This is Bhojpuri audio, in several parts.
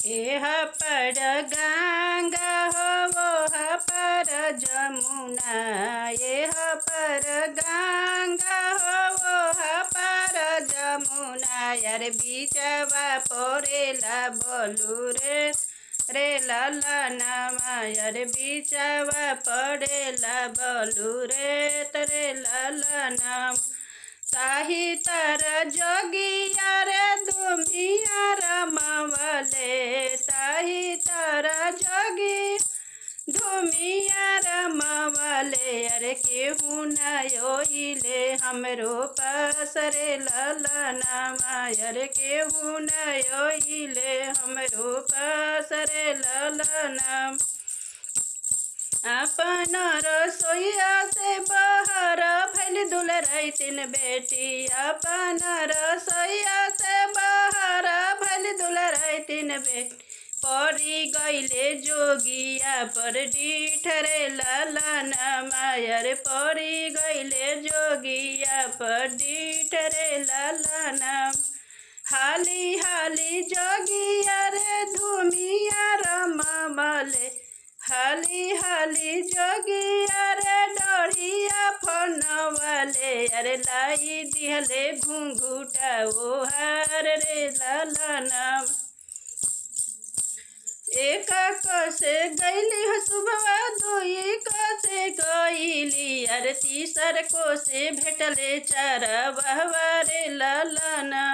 एह पर गंगा हो वह पर जमुना। एह पर गंगा हो वह पर जमुना। यार बीचवा पड़ेला बलू रे ललनमा। यार बीचवा पड़ेला बलू रे ललनमा। ताही तर जोगिया रे दुमिया रमवले। ताही तर जोगी धुमिया रमवले। अरे केहू नयोइले हमरो पास रे ललनमा। अरे केहू नयोइले हमरो पास रे ललनमा। अपन रसोईया से बाहर भइल दुलराई तीन बेटी। अपन रसोईया से बाहर भइल दुलराई तीन बेटी। पड़ी गईले जोगिया पर डीठ रे ललनमा। यार पड़ी गईले जोगिया पर डीठ रे ललनमा। हाली हाली जोगिया रे धुमिया रमवले। हाली हाली जोगिया रे डोरिया फनवले। अरे लाई दिहले घुंघूटा ओहार रे ललनमा। एक से गईली हसुबवा दुई से गईली। अरे तीसर को से भेटले चारवा रे ललनमा।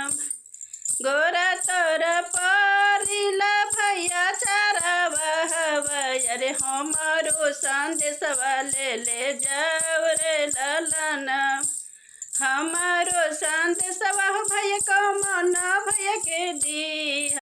गोरा तोरा परिला भैया चारवा हवा। अरे हमारो संदेशवा ले जाओ रे ललनमा। हमारो संदेशवा भैया को मन भैया के दी।